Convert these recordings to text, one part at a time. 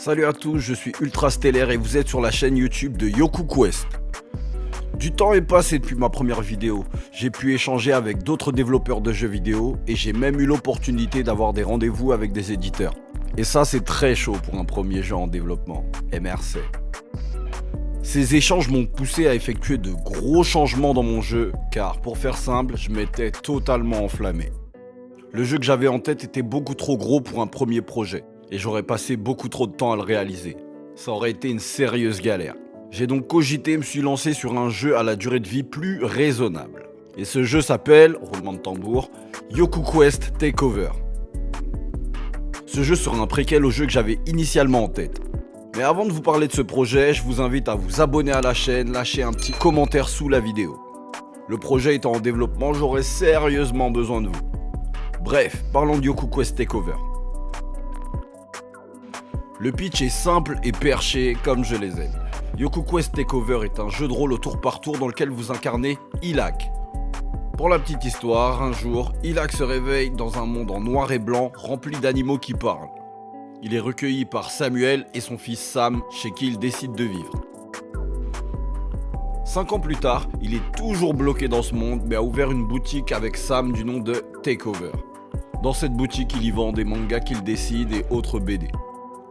Salut à tous, je suis Ultra Stellaire et vous êtes sur la chaîne YouTube de Yoku Quest. Du temps est passé depuis ma première vidéo. J'ai pu échanger avec d'autres développeurs de jeux vidéo et j'ai même eu l'opportunité d'avoir des rendez-vous avec des éditeurs. Et ça, c'est très chaud pour un premier jeu en développement. MRC. Ces échanges m'ont poussé à effectuer de gros changements dans mon jeu, car pour faire simple, je m'étais totalement enflammé. Le jeu que j'avais en tête était beaucoup trop gros pour un premier projet, et j'aurais passé beaucoup trop de temps à le réaliser. Ça aurait été une sérieuse galère. J'ai donc cogité et me suis lancé sur un jeu à la durée de vie plus raisonnable. Et ce jeu s'appelle, roulement de tambour, Yoku Quest Takeover. Ce jeu sera un préquel au jeu que j'avais initialement en tête. Mais avant de vous parler de ce projet, je vous invite à vous abonner à la chaîne, lâcher un petit commentaire sous la vidéo. Le projet étant en développement, j'aurai sérieusement besoin de vous. Bref, parlons de Yoku Quest Takeover. Le pitch est simple et perché comme je les aime. Yoku Quest Takeover est un jeu de rôle au tour par tour dans lequel vous incarnez Ilak. Pour la petite histoire, un jour, Ilak se réveille dans un monde en noir et blanc rempli d'animaux qui parlent. Il est recueilli par Samuel et son fils Sam, chez qui il décide de vivre. 5 ans plus tard, il est toujours bloqué dans ce monde, mais a ouvert une boutique avec Sam du nom de Takeover. Dans cette boutique, il y vend des mangas qu'il décide et autres BD.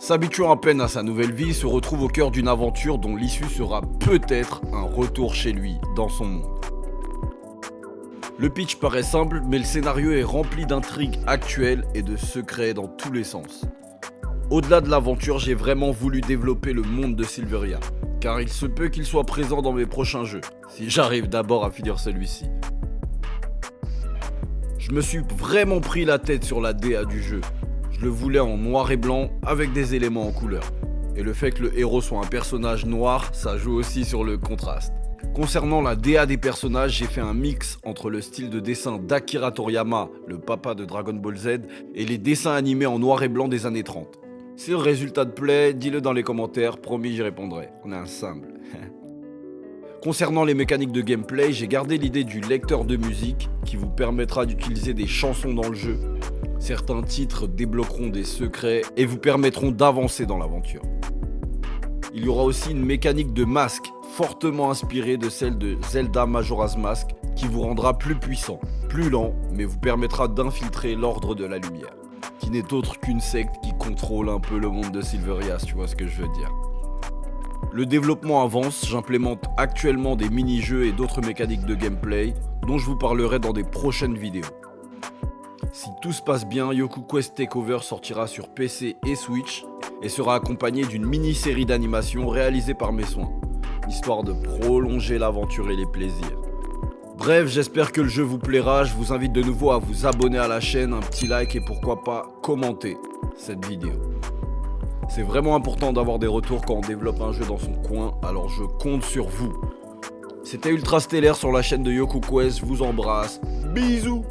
S'habituant à peine à sa nouvelle vie, il se retrouve au cœur d'une aventure dont l'issue sera peut-être un retour chez lui, dans son monde. Le pitch paraît simple, mais le scénario est rempli d'intrigues actuelles et de secrets dans tous les sens. Au-delà de l'aventure, j'ai vraiment voulu développer le monde de Silveria, car il se peut qu'il soit présent dans mes prochains jeux, si j'arrive d'abord à finir celui-ci. Je me suis vraiment pris la tête sur la DA du jeu. Je le voulais en noir et blanc, avec des éléments en couleur. Et le fait que le héros soit un personnage noir, ça joue aussi sur le contraste. Concernant la DA des personnages, j'ai fait un mix entre le style de dessin d'Akira Toriyama, le papa de Dragon Ball Z, et les dessins animés en noir et blanc des années 30. Si le résultat te plaît, dis-le dans les commentaires, promis j'y répondrai. On est ensemble. Concernant les mécaniques de gameplay, j'ai gardé l'idée du lecteur de musique qui vous permettra d'utiliser des chansons dans le jeu. Certains titres débloqueront des secrets et vous permettront d'avancer dans l'aventure. Il y aura aussi une mécanique de masque fortement inspirée de celle de Zelda Majora's Mask qui vous rendra plus puissant, plus lent, mais vous permettra d'infiltrer l'ordre de la lumière, qui n'est autre qu'une secte qui contrôle un peu le monde de Silveria, si tu vois ce que je veux dire. Le développement avance, j'implémente actuellement des mini-jeux et d'autres mécaniques de gameplay dont je vous parlerai dans des prochaines vidéos. Si tout se passe bien, Yoku Quest Takeover sortira sur PC et Switch et sera accompagné d'une mini-série d'animation réalisée par mes soins, histoire de prolonger l'aventure et les plaisirs. Bref, j'espère que le jeu vous plaira, je vous invite de nouveau à vous abonner à la chaîne, un petit like et pourquoi pas commenter cette vidéo. C'est vraiment important d'avoir des retours quand on développe un jeu dans son coin, alors je compte sur vous. C'était Ultra Stellaire sur la chaîne de Yoku Quest, je vous embrasse, bisous.